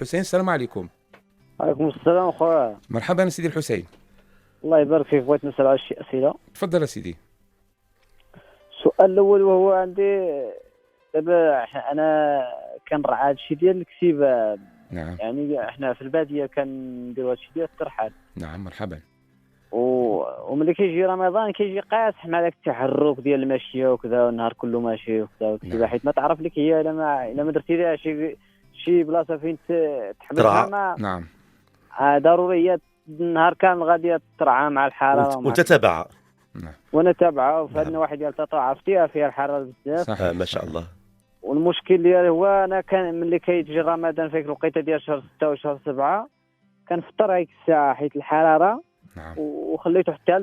الحسين. السلام عليكم. عليكم السلام خويا. مرحبا سيدي الحسين. الله يبارك فيك. بغيت نسأل على شي أسئلة. تفضل سيدي. السؤال الأول وهو عندي دابا انا كنرعى هادشي ديال الكسيبة. نعم. يعني احنا في البادية كنديروا هادشي ديال الترحال. نعم مرحبا. وملي كيجي رمضان كيجي قاصح مع داك التحرك ديال المشيه وكذا، والنهار كله ماشي وكذا والكسيبة. نعم. حيت ما تعرف لك هي الا ما درتي لها شي بلاصه فين تحبسها ما نعم. ضروري هي النهار كامل غادي ترعى مع الحراره وتتابع. نعم. وانا تابعه في هذه نعم. النواحي ديال تطوع عرفتيها فيها الحراره بزاف. صحيح. ما شاء الله. والمشكل ديالي هو انا كان ملي كيجي رمضان فيك الوقيته ديال شهر 6 وشهر 7 كنفطر هيك الساعه حيت الحراره. نعم. وخليته حتى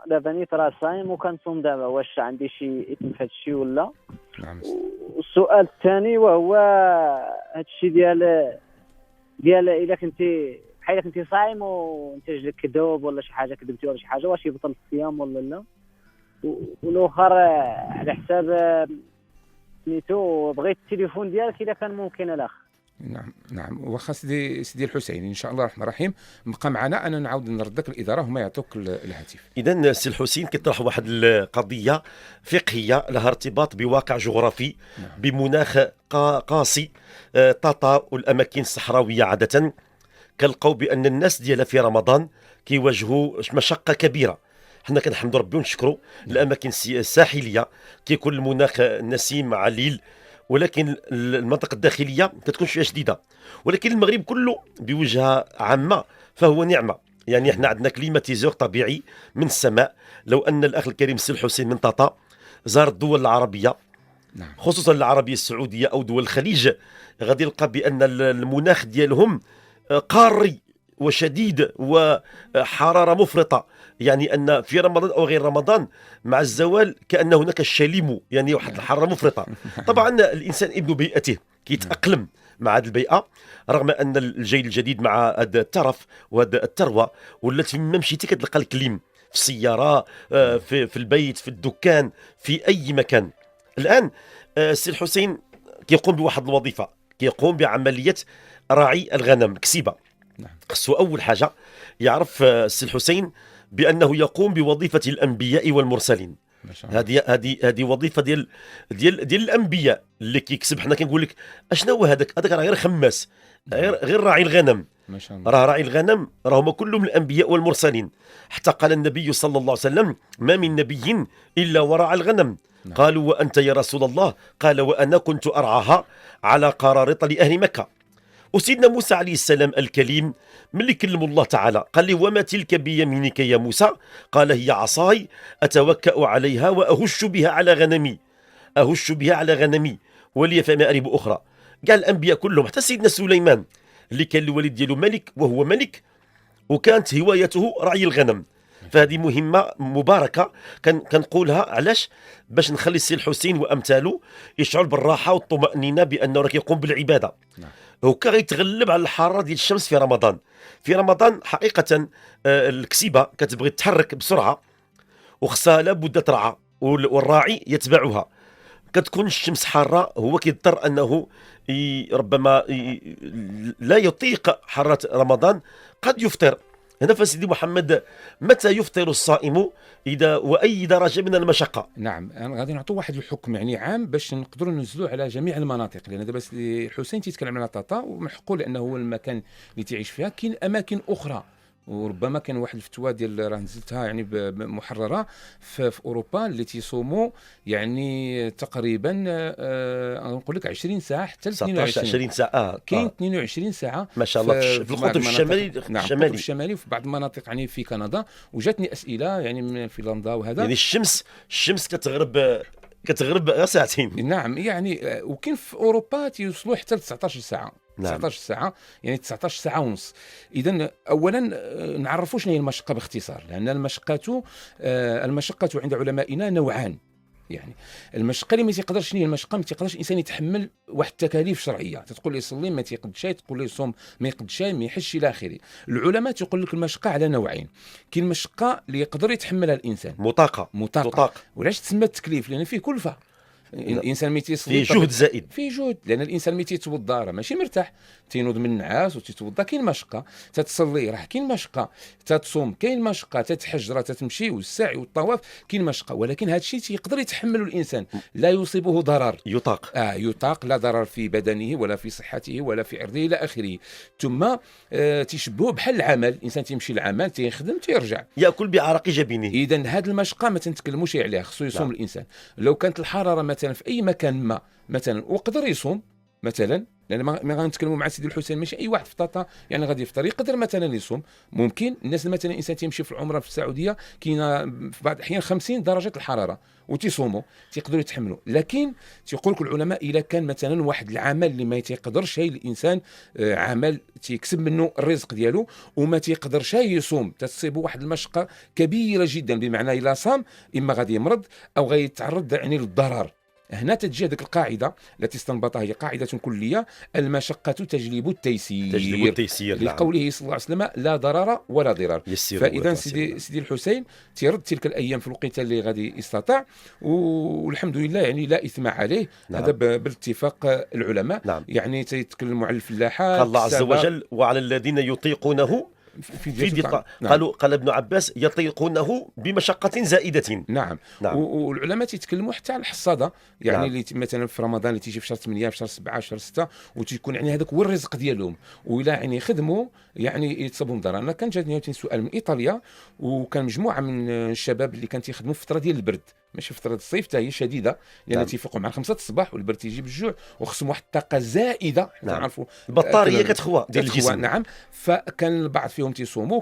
دابا نيت راه صايم وكنصوم دابا. واش عندي شي اثم في هذا الشيء ولا؟ نعم. والسؤال الثاني وهو هذا الشيء ديال الا كنتي بحال كنتي صايم وانت جلك كذوب ولا شي حاجه كذبتي ولا شي حاجه، واش يبطل الصيام ولا لا؟ والاخر على حساب سميتو بغيت التليفون ديالك اذا كان ممكن الاخ. نعم. واخا سيدي الحسين ان شاء الله الرحمن الرحيم بقى معنا، انا نعاود نردك الاداره هما يعطوك الهاتف. اذا سي الحسين كيطرح واحد القضيه فقهيه لها ارتباط بواقع جغرافي. نعم. بمناخ قاسي. طاطا والاماكن الصحراويه عاده كنلقاو بان الناس ديالها في رمضان كيواجهوا مشقه كبيره. حنا كنحمدوا ربي ونشكروا الاماكن الساحليه كيكون المناخ نسيم عليل، ولكن المنطقه الداخليه كتكون شويه شديده. ولكن المغرب كله بوجهه عامه فهو نعمه. يعني احنا عندنا كليماتيزور طبيعي من السماء. لو ان الاخ الكريم سي الحسين من طاطا زار الدول العربيه، نعم. خصوصا العربيه السعوديه او دول الخليج، غادي يلقى بان المناخ ديالهم قاري وشديد وحراره مفرطه. يعني ان في رمضان او غير رمضان مع الزوال كان هناك الشليم، يعني واحد الحراره مفرطه. طبعا الانسان ابن بيئته كيتاقلم مع هذه البيئه، رغم ان الجيل الجديد مع هذا الترف وهذا الثروه ولات فيما مشيتي كتلقى الكليم في السياره، في البيت، في الدكان، في اي مكان. الان السي الحسين كيقوم بواحد الوظيفه، كيقوم بعمليه راعي الغنم كسيبه. نعم. خصو اول حاجه يعرف السي الحسين بانه يقوم بوظيفه الانبياء والمرسلين. ما شاء الله. هذه وظيفه ديال الانبياء اللي كيكسب. حنا كنقول لك اشنو هو هذاك راه غير خماس، غير راعي الغنم. ما شاء الله. راه راعي الغنم راه هما كلهم الانبياء والمرسلين. حتى قال النبي صلى الله عليه وسلم: ما من نبي الا ورعى الغنم. نعم. قالوا وانت يا رسول الله؟ قال وانا كنت ارعاها على قراريط لاهل مكه. وسيدنا موسى عليه السلام الكليم ملي كلموا الله تعالى قال لي: وما تلك بيمينك يا موسى؟ قال: هي عصاي أتوكأ عليها وأهش بها على غنمي ولي فيها مآرب أخرى. قال الأنبياء كلهم، حتى سيدنا سليمان اللي كان الوالد ديالو ملك وهو ملك وكانت هوايته رعي الغنم. فهذه مهمة مباركة كنقولها علاش؟ باش نخلي السي الحسين وأمثاله يشعر بالراحة والطمأنينة بأنه راه كيقوم بالعبادة. نعم. هو غيتغلب على الحراره ديال الشمس في رمضان. في رمضان حقيقه الكسيبه كتبغي تتحرك بسرعه وخصها لابد ترعى والراعي يتبعها. كتكون الشمس حاره، هو كيضطر انه ربما لا يطيق حراره رمضان، قد يفطر. هنا فسيدي محمد، متى يفطر الصائم اذا واي درجه من المشقه؟ نعم. انا غادي نعطوا واحد الحكم يعني عام باش نقدروا ننزلوا على جميع المناطق، لان دابا الحسين تيتكلم على طاطا ومحقول لانه هو المكان اللي تعيش فيها. كاين اماكن اخرى وربما كان واحد الفتوى ديال راه نزلتها يعني محرره في اوروبا اللي تيصوموا يعني تقريبا نقول لك 20 ساعه حتى 22 20 ساعه. كاين 22 ساعه ما شاء الله في القطب الشمالي. نعم، القطب الشمالي وفي بعض المناطق يعني في كندا. وجاتني اسئله يعني من فنلندا وهذا. يعني الشمس كتغرب ساعتين. نعم يعني وكاين في اوروبا تيوصلوا حتى ل 19 ساعه. نعم. 19 ساعه يعني 19 ساعه ونص. اذا اولا نعرفوا شنو هي المشقه باختصار، لان المشقه عند علمائنا نوعان. يعني المشقه اللي ما تيقدرش، شنو هي المشقه؟ ما تيقدرش الانسان يتحمل واحد التكاليف شرعيه، تقول لي يصلي ما تيقدش، تقول لي يصوم ما يقدش، ما يحش الى اخره. العلماء تيقول لك المشقه على نوعين. كاين المشقه اللي يقدر يتحملها الانسان مطاقه. وعلاش تسمى التكليف؟ لان فيه كلفه. الانسان ملي تيصلي في جهد زائد. في جهد، لان الانسان ملي تيتوضا راه ماشي مرتاح، تينوض من النعاس وتيتوضا كاين مشقه، تتصلي راه كاين مشقه، تتصوم كاين مشقه، تتحج راه تتمشي والسعي والطواف كاين مشقه، ولكن هذا الشيء تيقدر يتحمله الانسان، لا يصيبه ضرر، يطاق. يطاق، لا ضرر في بدنه ولا في صحته ولا في عرضه الى اخره. ثم تيشبهوه بحال العمل، الانسان تيمشي للعمل تيخدم تيرجع. ياكل بعرق جبينه. اذا هذه المشقه ما تنتكلموش عليها، خصو يصوم الانسان. لو كانت الحراره مثلا في اي مكان ما مثلا وقدر يصوم مثلا، لان ما غنتكلموا مع سيدي الحسين ماشي اي واحد في طاطا يعني غادي يفطر، يقدر مثلا يصوم. ممكن الناس مثلا الانسان تيمشي في العمره في السعوديه كاينه في بعض الاحيان 50 درجه الحراره وتيصوموا تيقدروا يتحملوا. لكن تيقول لك العلماء الا كان مثلا واحد العمل اللي ما تيقدرش هي الانسان عمل تيكسب منه الرزق ديالو وما تيقدرش يصوم، تصيبه واحد المشقه كبيره جدا، بمعنى الا صام اما غادي يمرض او غيتعرض يعني للضرر. هنا تجي هذيك القاعده التي استنبطها، هي قاعده كليه: المشقه تجلب التيسير. تجلب التيسير. لقوله صلى الله عليه وسلم: لا ضرر ولا ضرار. فاذا سيدي الحسين تيرد تلك الايام في الوقت اللي غادي يستطيع، والحمد لله يعني لا اثم عليه. نعم. هذا باتفاق العلماء. نعم. يعني تيتكلموا على الفلاحات. قال الله عز وجل: وعلى الذين يطيقونه نعم. قال ابن عباس: يطيقونه بمشقة زائدة. نعم. والعلماء تيتكلموا حتى على الحصاده، يعني نعم. اللي مثلا في رمضان اللي تيجي في شهر 8 في شهر 7 في شهر 6 وتيكون يعني هذاك هو الرزق ديالهم، وإلا يعني خدموا يعني يتصابهم ضرر. انا كان جاتني سؤال من ايطاليا، وكان مجموعه من الشباب اللي كان تيخدموا في فتره ديال البرد، ماشي فتره الصيف حتى هي شديده، لان نعم. تيفيقوا مع 5 الصباح والبرد تيجي بالجوع وخصهم واحد الطاقه زائده. نعم. تعرفوا البطاريه كتخوى ديال الجسم. نعم. فكان البعض فيهم تيصوموا،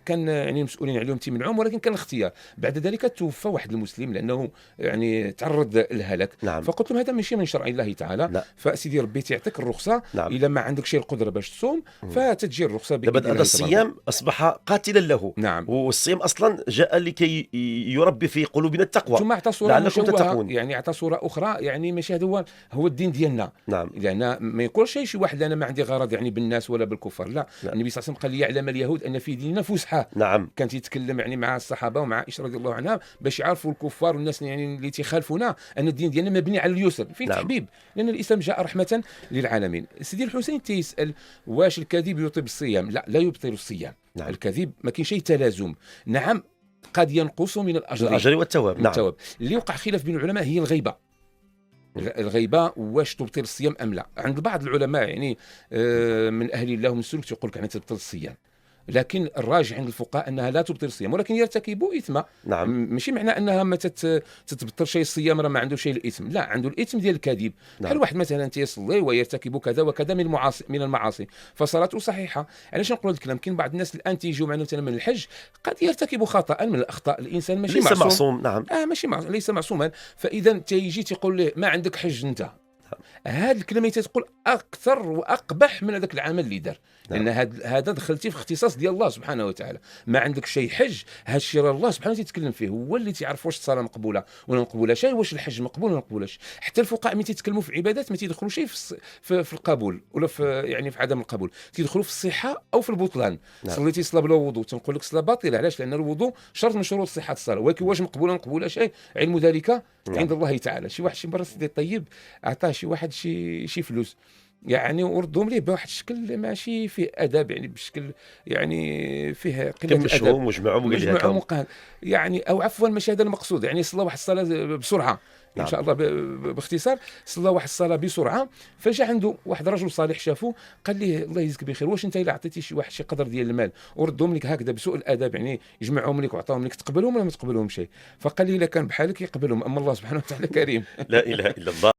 كان يعني المسؤولين عليهم تيمنعوهم، ولكن كان الاختيار. بعد ذلك توفى واحد المسلم لانه يعني تعرض للهلاك. نعم. فقلت لهم هذا ماشي من شرع الله تعالى. لا. فسيدي ربي تيعطيك الرخصه. نعم. الا ما عندك شي القدره باش تصوم فتتجي الرخصه. دابا هذا الصيام اصبح قاتلا له. نعم. والصيام اصلا جاء لكي يربي في قلوبنا التقوى، ثم اعطى صوره لعلكم تتقون. يعني اعطى صوره اخرى، يعني ماشي هذا هو الدين ديالنا. نعم. لان ما يقولش شي واحد انا ما عندي غرض يعني بالناس ولا بالكفار، لا. النبي صلى الله عليه وسلم قال: ليعلم اليهود ان في ديننا فسحه. نعم. كان يتكلم يعني مع الصحابه ومع عائشه رضي الله عنها باش يعرفوا الكفار والناس يعني اللي تيخالفونا ان الدين ديالنا مبني على اليسر، في نعم. تحبيب، لان الاسلام جاء رحمه للعالمين. سيدي الحسين تيسال: واش الكذب يبطل الصيام؟ لا يبطل الصيام. نعم. الكذب ما كاين شيء تلازم. نعم قد ينقص من الاجر والثواب. نعم. الثواب. اللي وقع خلاف بين العلماء هي الغيبه. الغيبه واش تبطل الصيام ام لا؟ عند بعض العلماء يعني من اهل الله ومن السلوك تيقول لك يعني تبطل الصيام، لكن الراجح عند الفقهاء انها لا تبطل الصيام، ولكن يرتكبوا اثما. نعم. ماشي معنى انها ما تتبطل شيء الصيام راه ما عنده شيء الاثم، لا، عنده الاثم ديال الكذب. نعم. بحال واحد مثلا تيصلي ويرتكب كذا وكذا من المعاصي فصلاته صحيحه. علاش نقول هذا الكلام؟ كاين بعض الناس الان تيجوا معنا مثلا من الحج قد يرتكب خطا من الاخطاء، الانسان ماشي ليس معصوم. نعم. ماشي ليس معصوما. فاذا تيجي تيقول له ما عندك حج انت. هذه الكلمه تتقول اكثر واقبح من هذاك العمل اللي دار. لان هذا دخلتي في اختصاص ديال الله سبحانه وتعالى. ما عندك شيء حج، هذا الشيء راه الله سبحانه يتكلم فيه، هو اللي تيعرف واش الصلاه مقبوله ولا مقبوله، واش الحج مقبول ولا مقبولش. حتى الفقهاء ملي تيتكلموا في عبادات ما تيدخلوا شيء في القبول ولا في يعني في عدم القبول، تيدخلوا في الصحه او في البطلان. نعم. صليتي صلاه بلا وضوء تنقول لك صلاه باطله. علاش؟ لان الوضوء شرط من شروط صحه الصلاه، ولكن واش مقبوله مقبوله شيء علم ذلك عند الله تعالى. شي واحد شي مره سيدي الطيب عطاه شي واحد شي فلوس يعني وردهم ليه بواحد الشكل ماشي فيه ادب، يعني بشكل يعني فيه قله الادب، مجمعهم وقال يعني او عفوا ماشي هذا المقصود، يعني صلى واحد الصلاه بسرعه. نعم. ان شاء الله باختصار صلى واحد الصلاه بسرعه. فجاء عنده واحد رجل صالح شافه قال ليه: الله يجزيك بخير، واش انت الا عطيتي شي واحد شي قدر ديال المال وردهم لك هكذا بسوء الادب، يعني يجمعهم لك وعطاهم لك، تقبلهم ولا ما تقبلهم شيء؟ فقال لي: الا كان بحالك يقبلهم، اما الله سبحانه وتعالى كريم. لا اله الا الله.